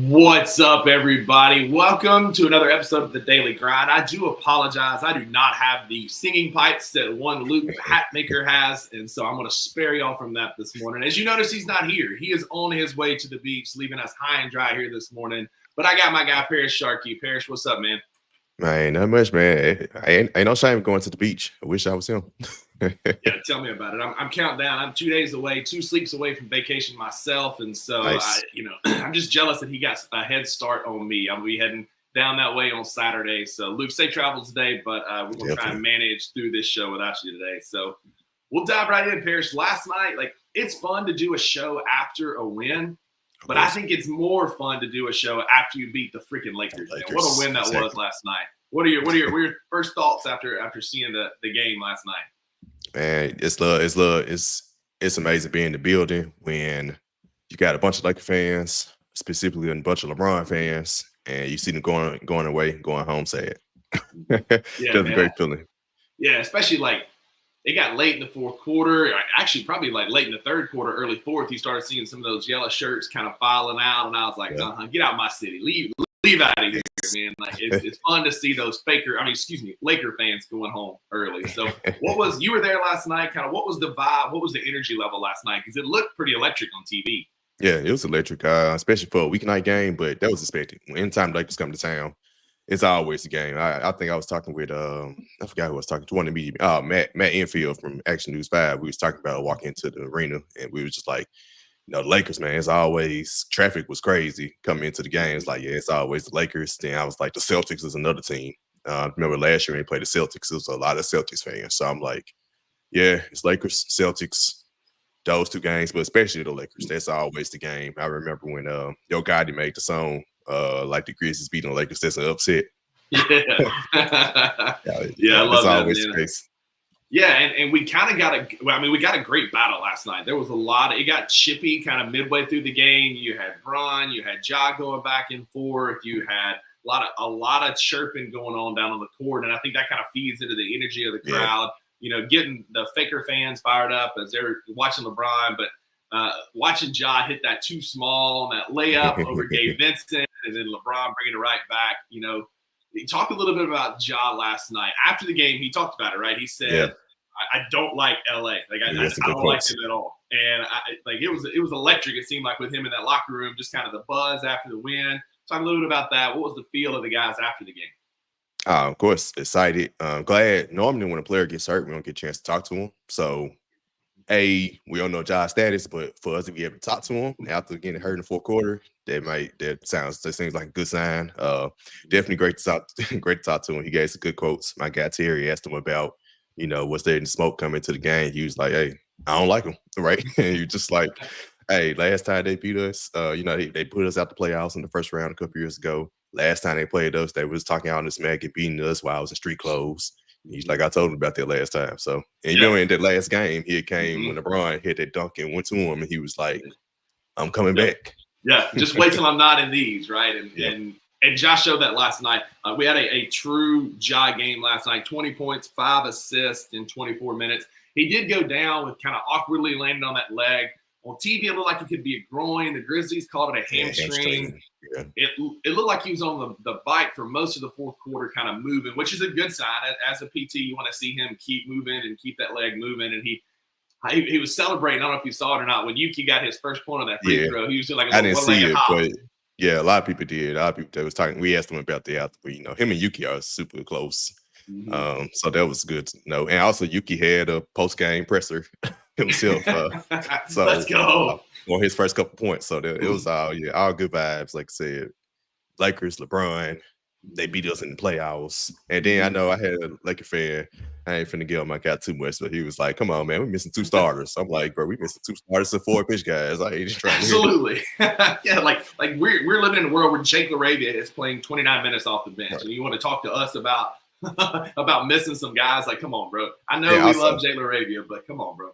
What's up, everybody? Welcome to another episode of the Daily Grind. I do apologize. I do not have the singing pipes that one Luke Hatmaker has, and so I'm going to spare y'all from that this morning. As you notice, he's not here. He is on his way to the beach, leaving us high and dry here this morning. But I got my guy, Parrish Sharkey. Parrish, what's up, man? Man, not much, man. Ain't no shame going to the beach. I wish I was him. Yeah, tell me about it. I'm counting down. I'm 2 days away, 2 sleeps away from vacation myself, and so Nice. I'm just jealous that he got a head start on me. I'll be heading down that way on Saturday. So Luke, safe travels today, but we're gonna try and manage through this show without you today. So we'll dive right in, Parrish. Last night, it's fun to do a show after a win, but I think it's more fun to do a show after you beat the freaking Lakers. Man. What a win that was last night. What are your first thoughts after seeing the game last night? Man, it's amazing being in the building when you got a bunch of Laker fans, specifically a bunch of LeBron fans, and you see them going away, going home sad. Yeah, that's a great feeling. Yeah, especially it got late in the fourth quarter. Actually, probably late in the third quarter, early fourth. You started seeing some of those yellow shirts kind of filing out, and I was like, get out of my city, leave out of here, man. It's fun to see those Laker fans going home early. So you were there last night, kind of what was the vibe, what was the energy level last night? Because it looked pretty electric on TV. Yeah, it was electric, especially for a weeknight game, but that was expected. Anytime the Lakers come to town, it's always a game. I think I was talking with I forgot who I was talking to, one of the media, Matt Enfield from Action News 5. We was talking about walking into the arena, and we were just like, the Lakers, man, it's always traffic was crazy coming into the game. It's like, yeah, it's always the Lakers. Then I was like, the Celtics is another team. Remember last year when they played the Celtics, it was a lot of Celtics fans. So I'm like, yeah, it's Lakers, Celtics, those two games, but especially the Lakers. That's always the game. I remember when Yo Gotti made the song, like the Grizzlies beating the Lakers, that's an upset. Yeah. I love that, always man. The case. Yeah, and we kind of got a great battle last night. There was it got chippy kind of midway through the game. You had Bron, you had Ja going back and forth. You had a lot of chirping going on down on the court, and I think that kind of feeds into the energy of the crowd. Yeah. Getting the Faker fans fired up as they're watching LeBron, but watching Ja hit that too small on that layup over Gabe Vincent, and then LeBron bringing it right back. He talked a little bit about Ja last night. After the game, he talked about it, right? He said, I don't like LA. I don't like him at all. And it was electric, it seemed like, with him in that locker room, just kind of the buzz after the win. Talk a little bit about that. What was the feel of the guys after the game? Of course, excited. Glad. Normally when a player gets hurt, we don't get a chance to talk to him. So, we don't know Ja's status, but for us to be able to talk to him after getting hurt in the fourth quarter, that seems like a good sign. Definitely great to talk to him. He gave some good quotes. My guy Terry asked him about, was there any smoke coming to the game? He was like, hey, I don't like him, right? And you're just like, hey, last time they beat us, they put us out the playoffs in the first round a couple years ago. Last time they played us, they was talking out in the smack and beating us while I was in street clothes. He's like, I told him about that last time. So, and in that last game, he came when LeBron hit that dunk and went to him, and he was like, I'm coming back. Yeah, just wait till I'm not in these, right? And Josh showed that last night. We had a true Ja game last night, 20 points, 5 assists in 24 minutes. He did go down with kind of awkwardly landing on that leg. On TV, it looked like it could be a groin. The Grizzlies called it a hamstring. Yeah. It looked like he was on the bike for most of the fourth quarter, kind of moving, which is a good sign. As a PT, you want to see him keep moving and keep that leg moving. And he was celebrating. I don't know if you saw it or not. When Yuki got his first point on that free throw, he was doing like I didn't see it, but yeah, a lot of people did. A lot of people that was talking. We asked him about that after, but him and Yuki are super close. Mm-hmm. So that was good to know. And also, Yuki had a post-game presser himself. So let's go on his first couple points. So it was all good vibes. Like I said, Lakers, LeBron, they beat us in the playoffs. And then I know I had a Laker fan. I ain't finna give him my guy too much, but he was like, "Come on, man, we're missing 2 starters." I'm like, "Bro, we missing 2 starters and 4 bench guys." I ain't just trying. Absolutely, yeah. Like we're living in a world where Jake LaRavia is playing 29 minutes off the bench, and you want to talk to us about missing some guys? Like, come on, bro. I know we love Jake LaRavia, but come on, bro.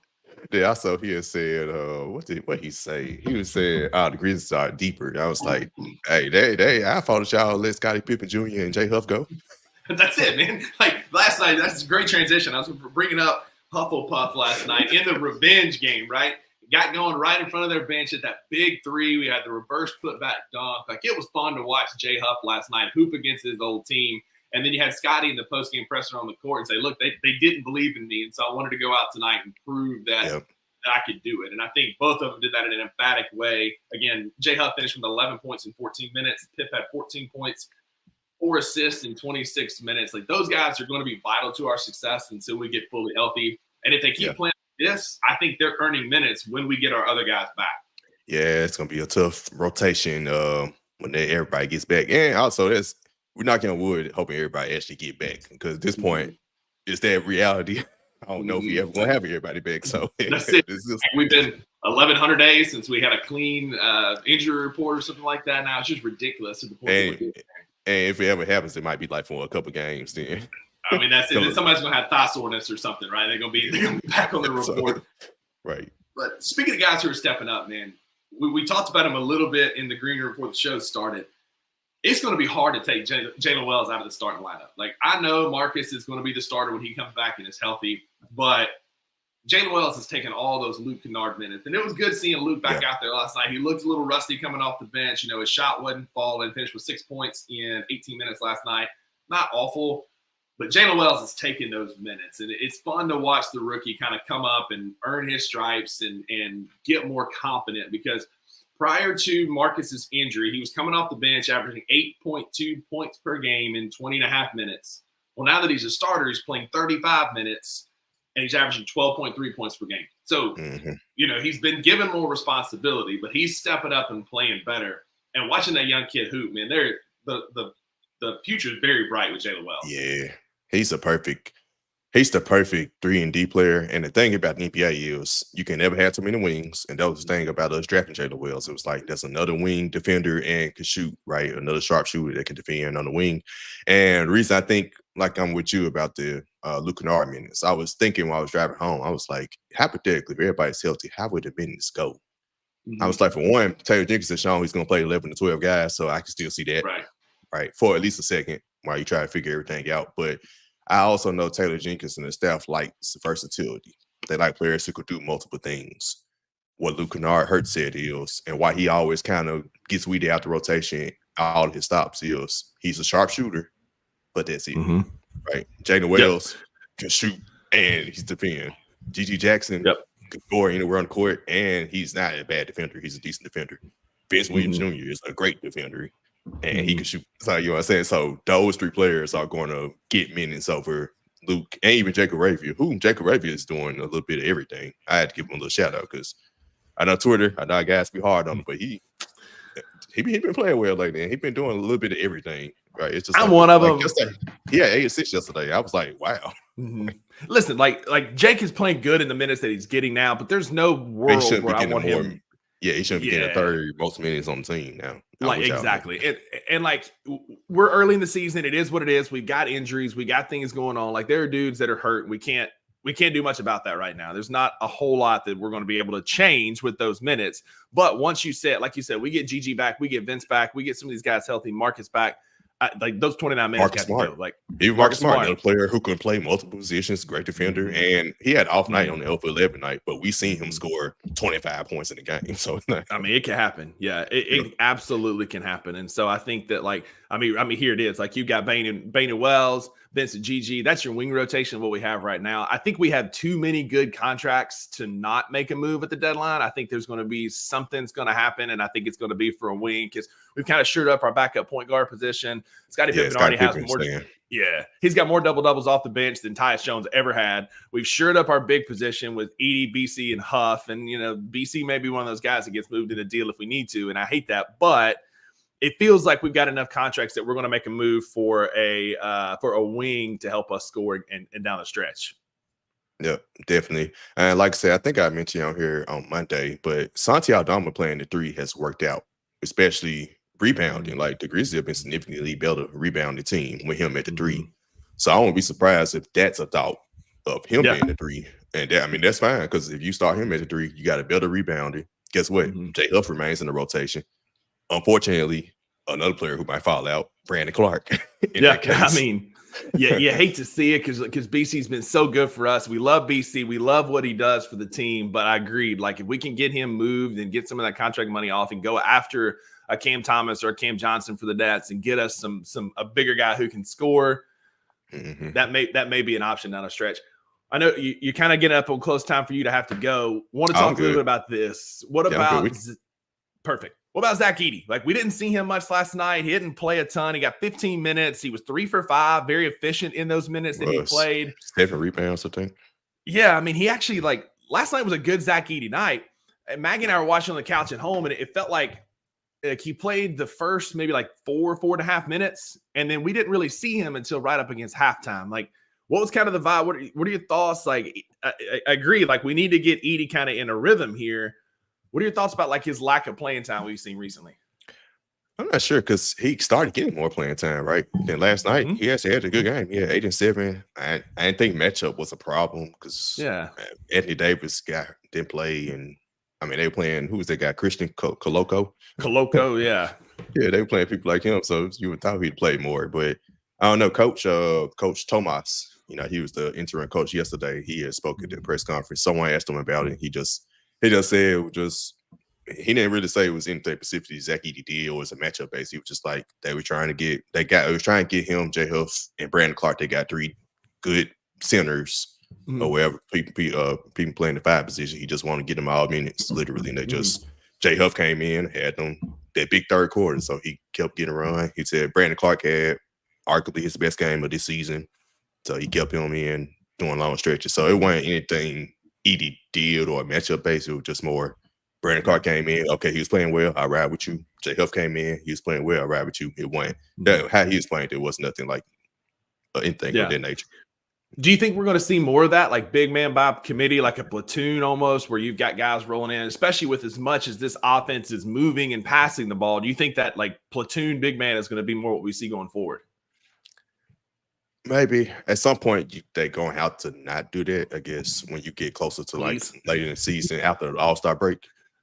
Yeah, I saw he had said, what he say? He was saying, the Grizzlies are deeper. And I was like, hey, I thought y'all let Scottie Pippen Jr. and Jay Huff go. That's it, man. Like last night, that's a great transition. I was bringing up Hufflepuff last night in the revenge game, right? got going right in front of their bench at that big three. We had the reverse putback dunk. Like, it was fun to watch Jay Huff last night hoop against his old team. And then you had Scotty in the postgame presser on the court and say, look, they didn't believe in me. And so I wanted to go out tonight and prove that, that I could do it. And I think both of them did that in an emphatic way. Again, Jay Huff finished with 11 points in 14 minutes. Pip had 14 points, 4 assists in 26 minutes. Like, those guys are going to be vital to our success until we get fully healthy. And if they keep playing this, I think they're earning minutes when we get our other guys back. Yeah, it's going to be a tough rotation when everybody gets back. And also, we're knocking on wood, hoping everybody actually get back, because at this point, it's that reality. I don't know if we ever going to have everybody back. So that's it. We've been 1,100 days since we had a clean injury report or something like that. Now it's just ridiculous. And if it ever happens, it might be like for a couple games then. I mean, that's it. Then somebody's going to have thigh soreness or something, right? They're going to be back on the report. Right. But speaking of guys who are stepping up, man, we talked about them a little bit in the green room before the show started. It's going to be hard to take Jalen Wells out of the starting lineup. Like, I know Marcus is going to be the starter when he comes back and is healthy, but Jalen Wells has taken all those Luke Kennard minutes. And it was good seeing Luke back out there last night. He looked a little rusty coming off the bench. You know, his shot wasn't falling, finished with 6 points in 18 minutes last night. Not awful, but Jalen Wells is taking those minutes. And it's fun to watch the rookie kind of come up and earn his stripes and get more confident, because prior to Marcus's injury, he was coming off the bench averaging 8.2 points per game in 20.5 minutes. Well, now that he's a starter, he's playing 35 minutes, and he's averaging 12.3 points per game. So, you know, he's been given more responsibility, but he's stepping up and playing better. And watching that young kid hoop, man, the future is very bright with Jalen Wells. Yeah, he's the perfect 3-and-D player. And the thing about the NBA is you can never have too many wings. And that was the thing about us drafting Jalen Wells. It was like, that's another wing defender and can shoot, right? Another sharpshooter that can defend on the wing. And the reason I think, like, I'm with you about the Luke Kennard minutes, I was thinking while I was driving home, I was like, hypothetically, if everybody's healthy, how would the minutes go? I was like, for one, Taylor Jenkins has shown he's going to play 11 to 12 guys, so I can still see that, right, for at least a second while you try to figure everything out. But I also know Taylor Jenkins and the staff likes versatility. They like players who could do multiple things. What Luke Kennard Hurt said is, and why he always kind of gets weeded out the rotation, all of his stops is, he's a sharpshooter, but that's it, right? Jalen Wells can shoot and he's defending. G.G. Jackson can score anywhere on the court, and he's not a bad defender. He's a decent defender. Vince Williams Jr. is a great defender, and he can shoot. So, you know what I'm saying? So those 3 players are going to get minutes over Luke and even Jacob Ravier, who Jacob Ravier is doing a little bit of everything. I had to give him a little shout out because I know Twitter, I know guys be hard on him, but he been playing well lately, and he's been doing a little bit of everything. Right? It's just I'm one of them. He had 8 assists yesterday. I was like, wow. Listen, like Jake is playing good in the minutes that he's getting now, but there's no world where I want him. Yeah, he shouldn't be getting a third most minutes on the team now. Like, exactly. And like, we're early in the season. It is what it is. We've got injuries. We got things going on. Like, there are dudes that are hurt. We can't do much about that right now. There's not a whole lot that we're going to be able to change with those minutes. But once you said, like you said, we get GG back, we get Vince back, we get some of these guys healthy, Marcus back. Like, those 29 minutes. Marcus Smart. Like, even Marcus Smart, a player who can play multiple positions, great defender, and he had off night on the Alpha 11 night, but we seen him score 25 points in the game. So I mean, it can happen. Yeah, it absolutely can happen. And so I think that, like, I mean, here it is. Like, you got Bain and Wells, Vincent, GG. That's your wing rotation, what we have right now. I think we have too many good contracts to not make a move at the deadline. I think there's going to be something's going to happen, and I think it's going to be for a wing, because we've kind of shored up our backup point guard position. Scottie Pippen already has more. Yeah, he's got more double-doubles off the bench than Tyus Jones ever had. We've shored up our big position with Edey, BC, and Huff. And, you know, BC may be one of those guys that gets moved in a deal if we need to, and I hate that. But it feels like we've got enough contracts that we're going to make a move for a wing to help us score and down the stretch. Yeah, definitely. And like I said, I think I mentioned on here on Monday, but Santi Aldama playing the 3 has worked out, especially rebounding. Like, the Grizzlies have been significantly better rebounding team with him at the 3. So I won't be surprised if that's a thought of him being the 3. And that, I mean, that's fine, because if you start him at the 3, you got a better rebounder. Guess what? Jay Huff remains in the rotation. Unfortunately, another player who might fall out, Brandon Clark. I mean, Yeah, you hate to see it because BC's been so good for us. We love BC. We love what he does for the team. But I agreed. Like, if we can get him moved and get some of that contract money off and go after a Cam Thomas or a Cam Johnson for the Nets and get us a bigger guy who can score, that may be an option down the stretch. I know you kind of get up on close time for you to have to go. Want to talk a little bit about this. What about perfect? What about Zach Edey? Like, we didn't see him much last night. He didn't play a ton. He got 15 minutes. He was 3 for 5, very efficient in those minutes that he played. 7 rebounds, I think. Yeah, I mean, he actually, like, last night was a good Zach Edey night. And Maggie and I were watching on the couch at home, and it felt like he played the first maybe like 4.5 minutes, and then we didn't really see him until right up against halftime. Like, what was kind of the vibe? What are your thoughts? Like, I agree. Like, we need to get Edey kind of in a rhythm here. What are your thoughts about like his lack of playing time we've seen recently? I'm not sure because he started getting more playing time, right? Then last night, he actually had a good game. Yeah, 8 and 7. I didn't think matchup was a problem because Anthony Davis didn't play, and I mean they were playing. Who was that guy? Christian Coloco. Coloco, yeah, yeah, they were playing people like him, so you would thought he'd play more. But I don't know, Coach Tomas. You know, he was the interim coach yesterday. He had spoken at the press conference. Someone asked him about it. He just said it was he didn't really say it was anything specifically Zach Edey did or it was a matchup base. He was just like they were trying to get him, J Huff, and Brandon Clark. They got 3 good centers or wherever people playing the 5 position. He just wanted to get them all minutes, literally. And they just J Huff came in, had them that big third quarter, so he kept getting a run. He said Brandon Clark had arguably his best game of this season, so he kept him in doing long stretches. So it wasn't anything Edey did or matchup based. It was just more Brandon Clark came in. Okay, he was playing well. I ride with you. J Huff came in. He was playing well. I ride with you. It wasn't how he was playing. There was nothing like anything of that nature. Do you think we're going to see more of that, like big man by committee, like a platoon almost, where you've got guys rolling in, especially with as much as this offense is moving and passing the ball? Do you think that like platoon big man is going to be more what we see going forward? Maybe at some point they're going to have to not do that, I guess, when you get closer to like later in the season after the All-Star break,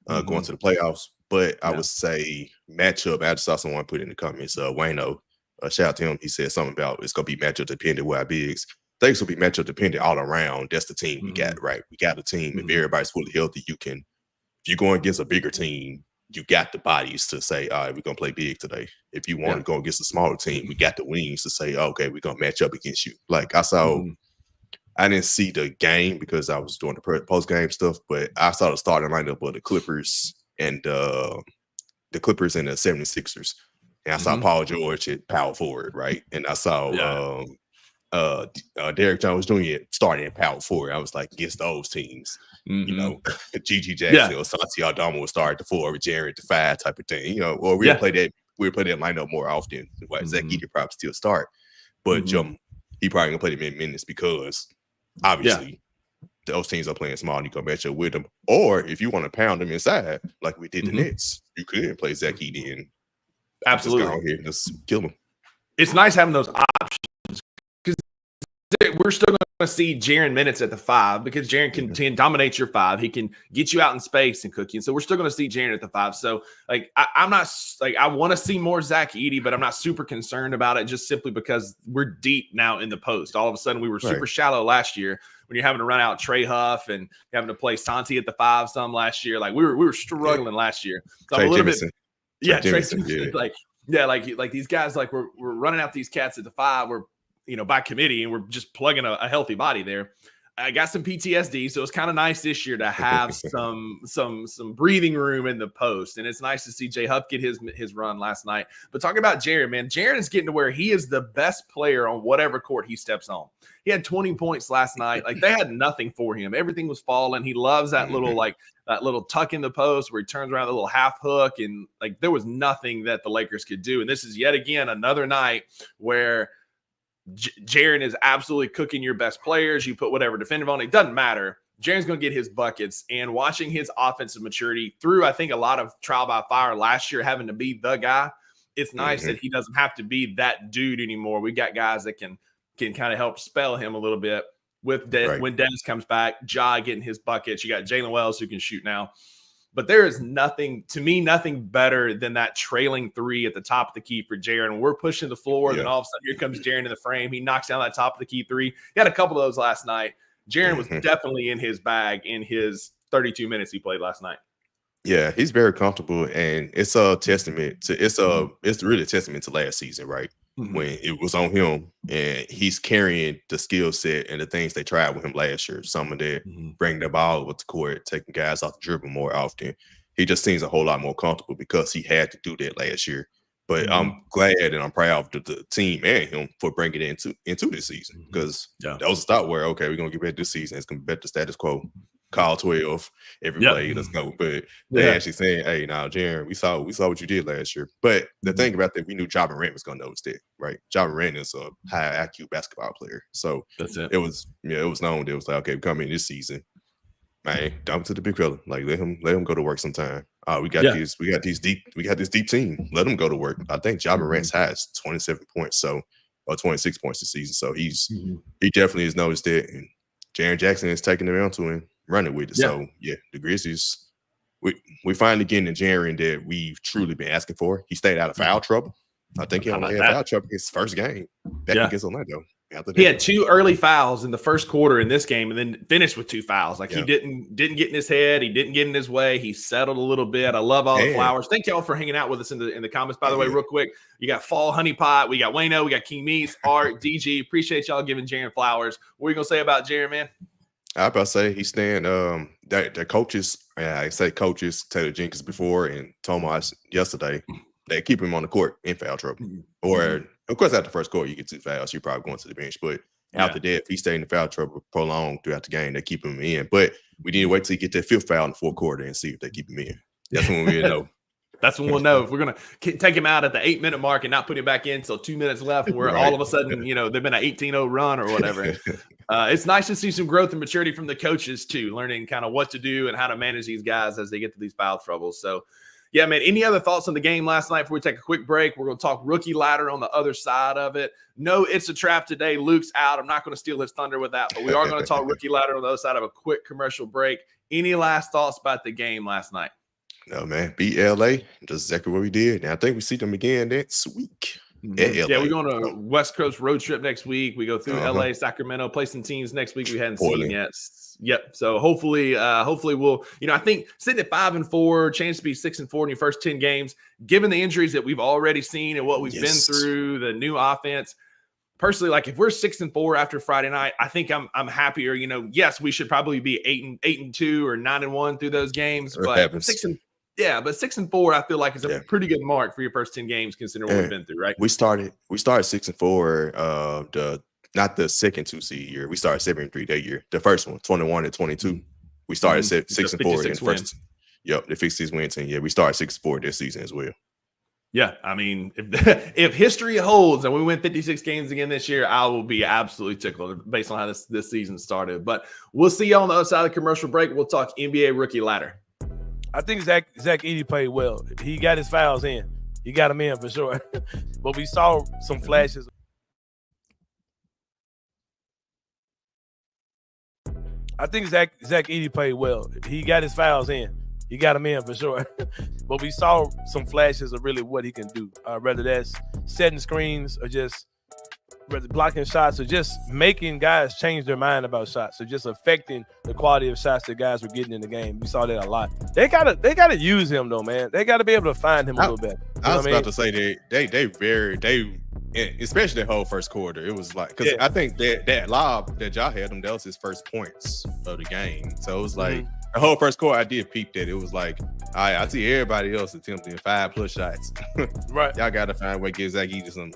going to the playoffs. But I would say matchup. I just saw someone put in the comments, Wayno, shout out to him. He said something about it's going to be matchup dependent with our bigs. Things will be matchup dependent all around. That's the team we got, right? We got a team. If everybody's fully healthy, if you're going against a bigger team, you got the bodies to say, all right, we're going to play big today. If you want to go against a smaller team, we got the wings to say, okay, we're going to match up against you. Like I saw, I didn't see the game because I was doing the post-game stuff, but I saw the starting lineup of the Clippers and the 76ers. And I saw Paul George at power forward, right? And I saw Derek Jones Jr. starting at power forward. I was like, against those teams, you know, Gigi Jackson or Santi Aldama will start at the 4, Jared at the 5 type of thing, you know, or we'll play that lineup more often. Zach Edey probably still start, but he probably gonna play the minutes because obviously those teams are playing small and you can match up with them. Or if you want to pound them inside, like we did the Nets, you could play Zach Edey and absolutely just go here and just kill them. It's nice having those options. We're still going to see Jaren minutes at the 5 because Jaren can dominate your 5. He can get you out in space and cook you. And so we're still going to see Jaren at the 5. So like I'm not like I want to see more Zach Edey, but I'm not super concerned about it just simply because we're deep now in the post. All of a sudden we were super shallow last year when you're having to run out Trey Huff and having to play Santi at the 5 some last year. Like we were struggling last year. So I'm a little bit like these guys, like we're running out these cats at the 5. We're by committee, and we're just plugging a healthy body there. I got some PTSD, so it's kind of nice this year to have some breathing room in the post, and it's nice to see J Huff get his run last night. But talking about Jaren, man, Jaren is getting to where he is the best player on whatever court he steps on. He had 20 points last night. Like they had nothing for him. Everything was falling. He loves that little tuck in the post where he turns around the little half hook, and like there was nothing that the Lakers could do. And this is yet again another night where Jaren is absolutely cooking your best players. You put whatever defensive on, it doesn't matter. Jaren's going to get his buckets, and watching his offensive maturity through, I think, a lot of trial by fire last year, having to be the guy. It's nice that he doesn't have to be that dude anymore. We got guys that can kind of help spell him a little bit with when Dennis comes back. Ja getting his buckets. You got Jalen Wells who can shoot now. But there is nothing better than that trailing three at the top of the key for Jaren. We're pushing the floor, then all of a sudden here comes Jaren in the frame. He knocks down that top of the key three. He had a couple of those last night. Jaren was definitely in his bag in his 32 minutes he played last night. Yeah, he's very comfortable, and it's a testament to it's really a testament to last season, right? When it was on him, and he's carrying the skill set and the things they tried with him last year. Some of that bring the ball with the court, taking guys off the dribble more often. He just seems a whole lot more comfortable because he had to do that last year. But I'm glad and I'm proud of the team and him for bringing it into this season, because that was a start where, okay, we're going to get back this season. It's going to be better status quo. Call 12 every play. Let's go. But they actually saying, hey, now, Jaren, we saw what you did last year. But the thing about that, we knew Ja Morant was going to notice that, right? Ja Morant is a high IQ basketball player. So that's it. It was known that it was like, okay, we come in this season, man, dump to the big fella. Like, let him go to work sometime. We got this deep team. Let him go to work. I think Ja Morant's high is 27 points, or 26 points this season. So he definitely has noticed it. And Jaren Jackson is taking it around to him, running with it. So the Grizzlies, we finally getting the Jaren that we've truly been asking for. He stayed out of foul trouble. I think he only had foul trouble his first game back against Orlando. He had 2 early fouls in the first quarter in this game, and then finished with 2 fouls. Like he didn't get in his head, he didn't get in his way. He settled a little bit. I love all the flowers. Thank y'all for hanging out with us in the comments. By the way, real quick, you got Fall Honeypot, we got Wayno, we got King Meats, Art, DG. Appreciate y'all giving Jaren flowers. What are you gonna say about Jaren, man? I about to say he's staying. The coaches, I say coaches, Taylor Jenkins before and Tomas yesterday, they keep him on the court in foul trouble. Or of course, after the first quarter, you get 2 fouls, you're probably going to the bench. But after that, if he stayed in the foul trouble prolonged throughout the game, they keep him in. But we need to wait till he get that 5th foul in the 4th quarter and see if they keep him in. That's when we'll know. That's when we'll know if we're going to take him out at the 8-minute mark and not put him back in until 2 minutes left. And we're all of a sudden, they've been an 18-0 run or whatever. It's nice to see some growth and maturity from the coaches too, learning kind of what to do and how to manage these guys as they get to these foul troubles. So, yeah, man, any other thoughts on the game last night before we take a quick break? We're going to talk rookie ladder on the other side of it. No, it's a trap today. Luke's out. I'm not going to steal his thunder with that, but we are going to talk rookie ladder on the other side of a quick commercial break. Any last thoughts about the game last night? No, man. Beat LA. Just exactly what we did. And I think we see them again next week. Yeah, we're going to West Coast road trip next week. We go through LA, Sacramento, play some teams next week we hadn't seen yet. Yep. So hopefully we'll, I think sitting at 5-4, chance to be 6-4 in your first 10 games, given the injuries that we've already seen and what we've been through, the new offense. Personally, like if we're 6-4 after Friday night, I think I'm happier. Yes, we should probably be 8-2 or 9-1 through those games, but 6-4, I feel like is a pretty good mark for your first 10 games, considering what we've been through, right? We started 6-4, not the second 2 seed year. We started 7-3 that year. The first one, 21 and 22. We started 6-4 in the first. Yep, the 56 win team. Yeah, we started 6-4 this season as well. Yeah, I mean, if history holds and we win 56 games again this year, I will be absolutely tickled based on how this season started. But we'll see you on the other side of the commercial break. We'll talk NBA rookie ladder. I think Zach Edey played well. He got his fouls in. He got them in for sure. But we saw some flashes. I think Zach Edey played well. He got his fouls in. He got them in for sure. But we saw some flashes of really what he can do. Whether that's setting screens or just blocking shots or just making guys change their mind about shots or just affecting the quality of shots that guys were getting in the game. We saw that a lot. They gotta use him though, man. They gotta be able to find him a little bit. I was about to say they especially the whole first quarter. It was like because I think that lob that y'all had him, that was his first points of the game. So it was like the whole first quarter, I did peep that. It was like I see everybody else attempting 5+ shots. Right, y'all got to find a way to give Zach Edey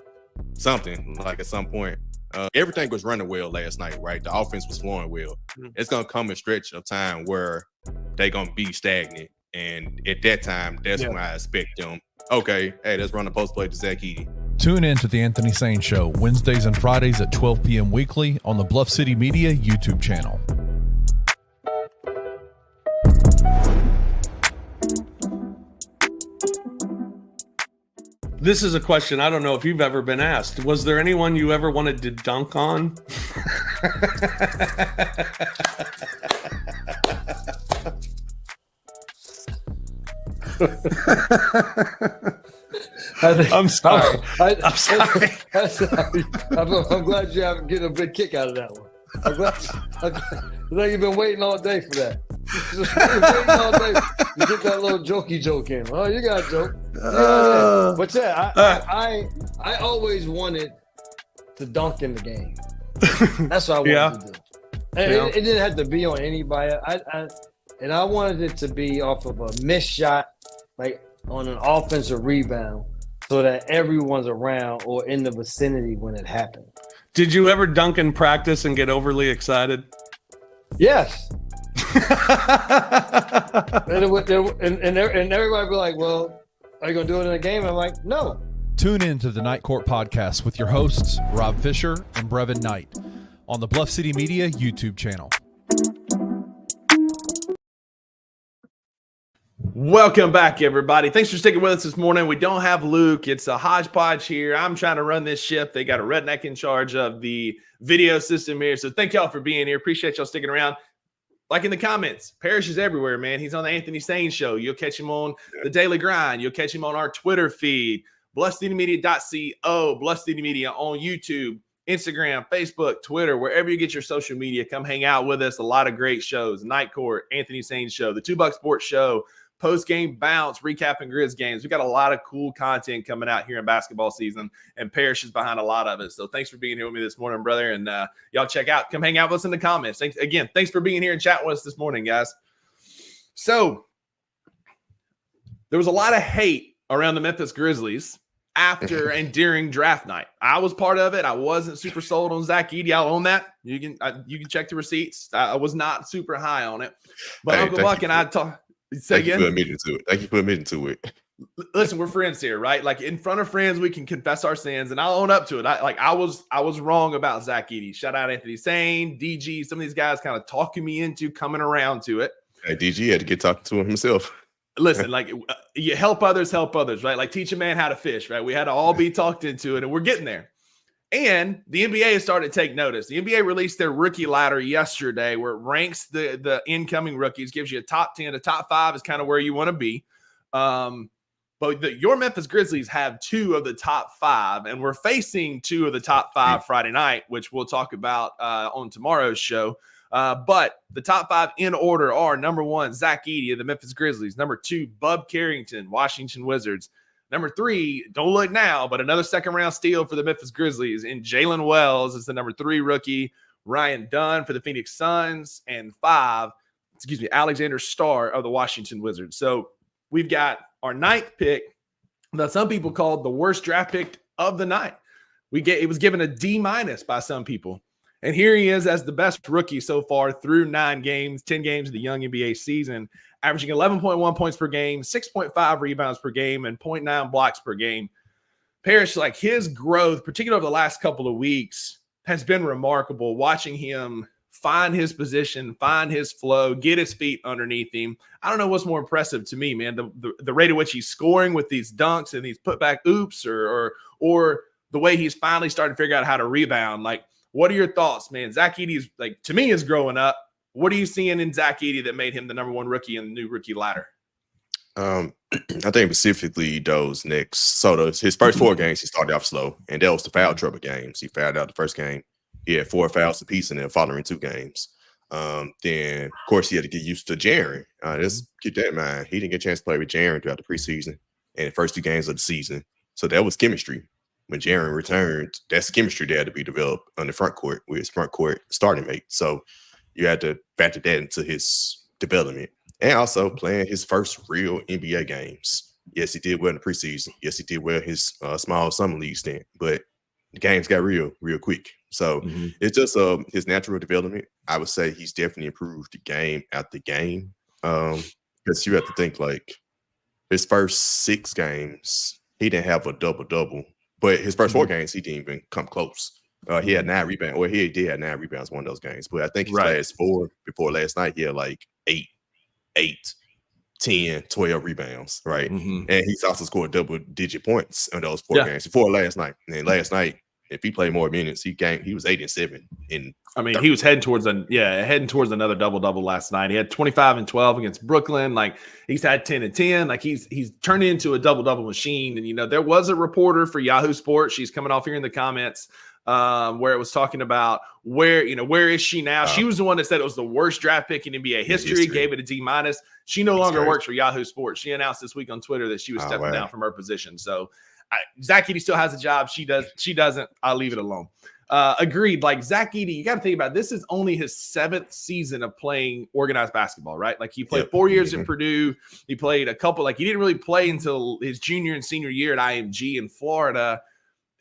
something like at some point. Everything was running well last night, right? The offense was flowing well. It's gonna come a stretch of time where they're gonna be stagnant, and at that time, that's when I expect them. Okay, hey, let's run a post play to Zach Edey. Tune in to the Anthony Sane Show Wednesdays and Fridays at 12 p.m. weekly on the Bluff City Media YouTube channel. This is a question I don't know if you've ever been asked. Was there anyone you ever wanted to dunk on? I'm sorry. I'm sorry. I'm glad you haven't getting a big kick out of that one. I'm glad you've been waiting all day for that. Just waiting all day to get that little jokey joke in. Oh, you got a joke. But yeah, I always wanted to dunk in the game. That's what I wanted to do. And it didn't have to be on anybody. I wanted it to be off of a missed shot, like on an offensive rebound, so that everyone's around or in the vicinity when it happened. Did you ever dunk in practice and get overly excited? Yes. and everybody be like, well, are you going to do it in a game? I'm like, no. Tune in to the Night Court podcast with your hosts, Rob Fisher and Brevin Knight, on the Bluff City Media YouTube channel. Welcome back, everybody. Thanks for sticking with us this morning. We don't have Luke. It's a hodgepodge here. I'm trying to run this ship. They got a redneck in charge of the video system here. So thank y'all for being here. Appreciate y'all sticking around. Like in the comments, Parrish is everywhere, man. He's on the Anthony Sane Show. You'll catch him on the Daily Grind. You'll catch him on our Twitter feed, bluffcitymedia.co, Bluff City Media on YouTube, Instagram, Facebook, Twitter, wherever you get your social media. Come hang out with us. A lot of great shows. Night Court, Anthony Sane Show, the $2 Sports Show, post-game bounce, recapping Grizz games. We got a lot of cool content coming out here in basketball season, and Parrish is behind a lot of it. So thanks for being here with me this morning, brother. And y'all come hang out with us in the comments. Thanks for being here and chatting with us this morning, guys. So there was a lot of hate around the Memphis Grizzlies after and during draft night. I was part of it. I wasn't super sold on Zach Edey. I'll own that. You can check the receipts. I was not super high on it. But Uncle Buck and I talked. Thank you for admitting to it. Thank you for admitting to it. Listen, we're friends here, right? Like in front of friends, we can confess our sins, and I'll own up to it. I was wrong about Zach Edey. Shout out Anthony Sane, DG. Some of these guys kind of talking me into coming around to it. Hey, DG had to get talking to him himself. Listen, like you help others, right? Like teach a man how to fish, right? We had to all be talked into it, and we're getting there. And the NBA has started to take notice. The NBA released their rookie ladder yesterday where it ranks the incoming rookies, gives you a top 10. A top 5 is kind of where you want to be. But your Memphis Grizzlies have 2 of the top 5, and we're facing 2 of the top 5 Friday night, which we'll talk about on tomorrow's show. But the top 5 in order are number 1, Zach Edey of the Memphis Grizzlies. Number 2, Bub Carrington, Washington Wizards. Number 3, don't look now, but another second-round steal for the Memphis Grizzlies. And Jalen Wells is the number 3 rookie. Ryan Dunn for the Phoenix Suns. And 5, Alexander Starr of the Washington Wizards. So we've got our 9th pick that some people called the worst draft pick of the night. It was given a D- by some people. And here he is as the best rookie so far through 10 games of the young NBA season, averaging 11.1 points per game, 6.5 rebounds per game, and 0.9 blocks per game. Parrish, like his growth, particularly over the last couple of weeks, has been remarkable. Watching him find his position, find his flow, get his feet underneath him. I don't know what's more impressive to me, man, the rate at which he's scoring with these dunks and these putback oops or the way he's finally starting to figure out how to rebound. Like, what are your thoughts, man? Zach Edey's, like, to me, is growing up. What are you seeing in Zach Edey that made him the number 1 rookie in the new rookie ladder? I think specifically those Knicks. So his first 4 games, he started off slow, and that was the foul trouble games. He fouled out the first game. He had 4 fouls apiece in the following 2 games. Then, of course, he had to get used to Jaren. Just keep that in mind. He didn't get a chance to play with Jaren throughout the preseason and the first 2 games of the season. So that was chemistry. When Jaren returned, that's chemistry that had to be developed on the front court with his front court starting mate. So you had to factor that into his development. And also playing his first real NBA games. Yes, he did well in the preseason. Yes, he did well in his small summer league stint. But the games got real quick. So it's just his natural development. I would say he's definitely improved the game after game. Because you have to think, like, his first 6 games, he didn't have a double-double. But his first 4 games, he didn't even come close. He had 9 rebounds, or he did have 9 rebounds one of those games. But I think his last 4 before last night, he had like 8, 10, 12 rebounds, right? And he's also scored double-digit points in those 4 games before last night. And then last night, if he played more minutes, he was 8 and 7 in. I mean, he was heading towards another double-double last night. He had 25 and 12 against Brooklyn. Like, he's had 10 and 10. Like, he's turned into a double-double machine. And, there was a reporter for Yahoo Sports. She's coming off here in the comments where it was talking about where is she now? She was the one that said it was the worst draft pick in NBA history, gave it a D-. She no longer works for Yahoo Sports. She announced this week on Twitter that she was stepping down from her position. So, Zach Edey still has a job. She doesn't. I'll leave it alone. Agreed. Like, Zach Edey, you got to think about it. This is only his 7th season of playing organized basketball, right? Like, he played 4 years at Purdue. He played a couple. Like, he didn't really play until his junior and senior year at IMG in Florida.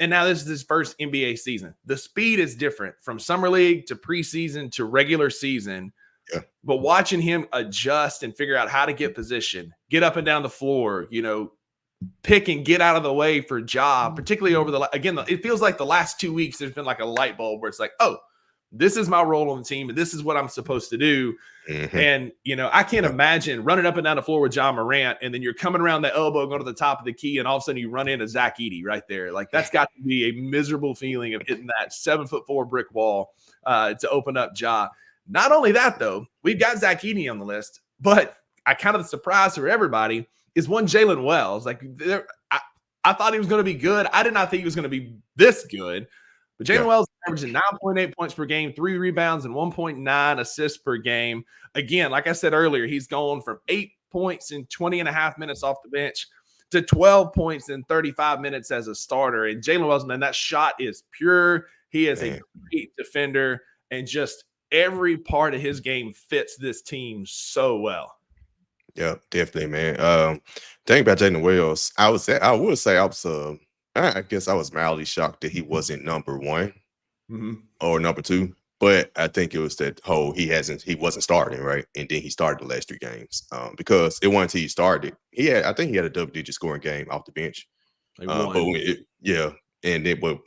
And now this is his first NBA season. The speed is different from summer league to preseason to regular season. Yeah. But watching him adjust and figure out how to get position, get up and down the floor, pick and get out of the way for Ja, particularly over it feels like the last 2 weeks there's been like a light bulb where it's like, oh, this is my role on the team and this is what I'm supposed to do. Mm-hmm. And, I can't imagine running up and down the floor with John Morant and then you're coming around the elbow, going to the top of the key, and all of a sudden you run into Zach Edey right there. Like, that's got to be a miserable feeling of hitting that 7'4" brick wall to open up Ja. Not only that, though, we've got Zach Edey on the list, but I kind of the surprise for everybody is one Jalen Wells. Like, I thought he was going to be good. I did not think he was going to be this good. But Jalen Wells averaging 9.8 points per game, 3 rebounds, and 1.9 assists per game. Again, like I said earlier, he's going from 8 points in 20 and a half minutes off the bench to 12 points in 35 minutes as a starter. And Jalen Wells, man, that shot is pure. He is a great defender, and just every part of his game fits this team so well. Yeah, definitely, man. Thing about Jalen Wells, I would say I was I guess I was mildly shocked that he wasn't number 1 or number 2. But I think it was that he wasn't starting, right? And then he started the last 3 games. Because it wasn't until he started. I think he had a double-digit scoring game off the bench. But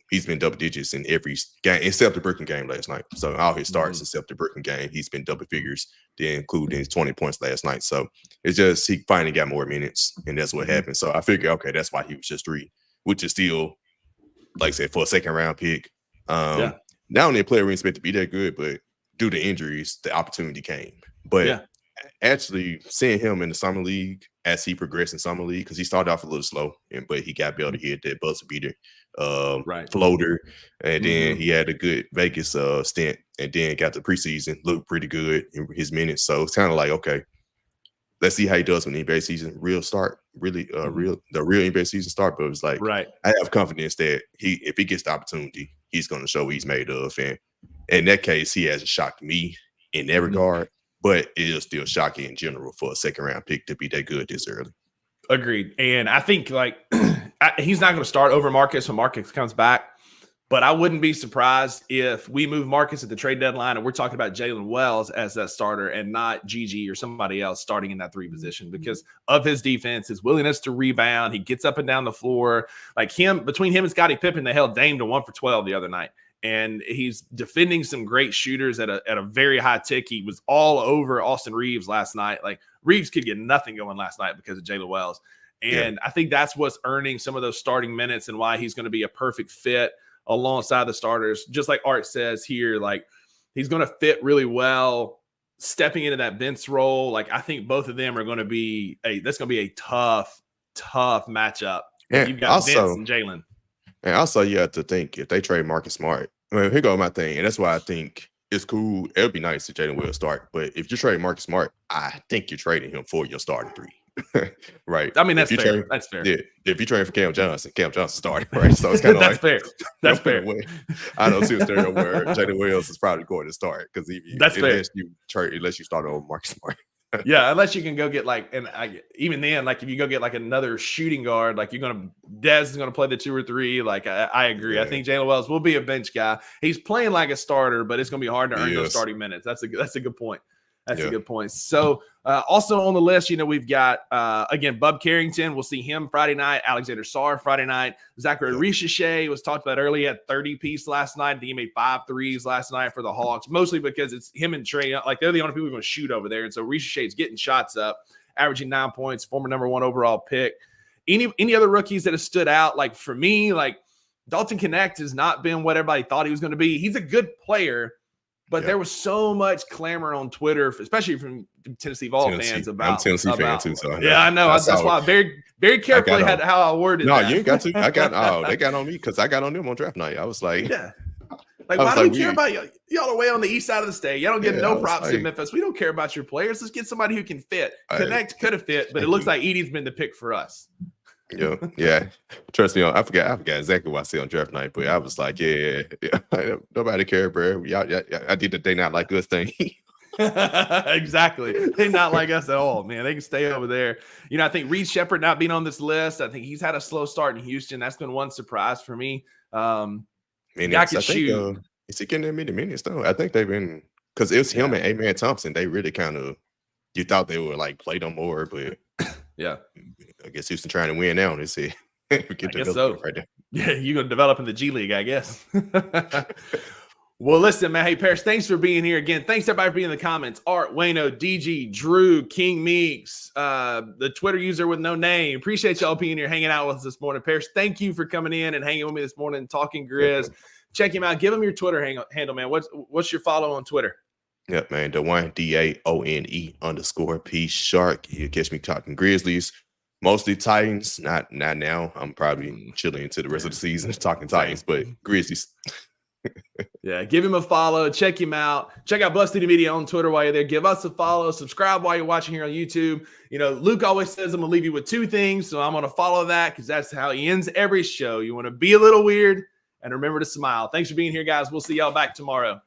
he's been double digits in every game except the Brooklyn game last night. So all his starts except the Brooklyn game, he's been double figures, then including his 20 points last night. So it's just he finally got more minutes, and that's what happened. So I figured, okay, that's why he was just 3, which is still, like I said, for a 2nd round pick. Not only a player we expect to be that good, but due to injuries, the opportunity came. But actually seeing him in the summer league as he progressed in summer league, because he started off a little slow, but he got better. He had that buzzer beater floater, and then he had a good Vegas stint, and then got the preseason, looked pretty good in his minutes. So it's kind of like, okay, let's see how he does when the NBA season the real NBA season start. But it was like, I have confidence that if he gets the opportunity, he's going to show what he's made of. And in that case, he hasn't shocked me in that regard, but it is still shocking in general for a 2nd round pick to be that good this early. Agreed. And I think he's not going to start over Marcus when Marcus comes back. But I wouldn't be surprised if we move Marcus at the trade deadline and we're talking about Jalen Wells as that starter and not Gigi or somebody else starting in that 3 position because of his defense, his willingness to rebound. He gets up and down the floor. Like between him and Scottie Pippen, they held Dame to 1 for 12 the other night. And he's defending some great shooters at a very high tick. He was all over Austin Reeves last night. Like, Reeves could get nothing going last night because of Jalen Wells. And I think that's what's earning some of those starting minutes and why he's going to be a perfect fit alongside the starters. Just like Art says here, like, he's going to fit really well stepping into that Vince role. Like, I think both of them are going to be that's going to be a tough matchup. And you've got Vince and Jalen. And also, you have to think if they trade Marcus Smart. Here go my thing, and that's why I think it's cool. It would be nice if Jalen Wells start, but if you trade Marcus Smart, I think you're trading him for your starting 3. Right. I mean, that's fair. That's fair. Yeah. If you trade for Cam Johnson starting, right? So it's kind of that's fair. That's fair. I don't see a scenario where Jalen Wells is probably going to start because unless you start over Marcus Smart. Yeah, unless you can go get even then, like if you go get like another shooting guard, like Dez is gonna play the 2 or 3. Like I agree. Yeah. I think Jalen Wells will be a bench guy. He's playing like a starter, but it's gonna be hard to earn those starting minutes. That's a good point. That's a good point. So also on the list, we've got, again, Bub Carrington. We'll see him Friday night. Alexander Sarr Friday night. Zachary Richichet was talked about earlier. He had 30-piece last night. He made 5 threes last night for the Hawks, mostly because it's him and Trey. Like, they're the only people who are going to shoot over there. And so Richichet's getting shots up, averaging 9 points, former number 1 overall pick. Any other rookies that have stood out? Like, for me, like, Dalton Knecht has not been what everybody thought he was going to be. He's a good player, but there was so much clamor on Twitter, especially from Tennessee Vol fans about. I'm Tennessee fan too, so I know. That's why I very carefully had how I worded that. No, you ain't got to. They got on me because I got on them on draft night. I was like, yeah. Like, why do we care about y'all? Y'all are way on the east side of the state. Y'all don't get no props in Memphis. We don't care about your players. Let's get somebody who can fit. Knecht could have fit, but it looks like Edey's been the pick for us. Yeah. Trust me, I forgot exactly what I said on draft night, but I was like, yeah. Nobody care, bro. I did the they not like us thing. Exactly. They not like us at all, man. They can stay over there. I think Reed Shepherd not being on this list. I think he's had a slow start in Houston. That's been one surprise for me. Minutes, I think, is he getting that many minutes though? I think they've been because it was him and A-Man Thompson. They really kind of you thought they would like play them more, but yeah, I guess Houston trying to win now. They say I guess so. Right there. Yeah, you're gonna develop in the G League, I guess. Well, listen, man. Hey, Paris, thanks for being here again. Thanks everybody for being in the comments. Art, Wayno, DG, Drew, King Meeks, the Twitter user with no name. Appreciate y'all being here, hanging out with us this morning. Paris, thank you for coming in and hanging with me this morning and talking Grizz. Check him out. Give him your Twitter handle, man. What's your follow on Twitter? Yep, man. The one DAONE_P Shark. You catch me talking Grizzlies, mostly Titans. Not now. I'm probably chilling into the rest of the season talking Titans, but Grizzlies. Yeah, give him a follow. Check him out. Check out Bluff City Media on Twitter while you're there. Give us a follow. Subscribe while you're watching here on YouTube. Luke always says I'm going to leave you with two things, so I'm going to follow that because that's how he ends every show. You want to be a little weird and remember to smile. Thanks for being here, guys. We'll see y'all back tomorrow.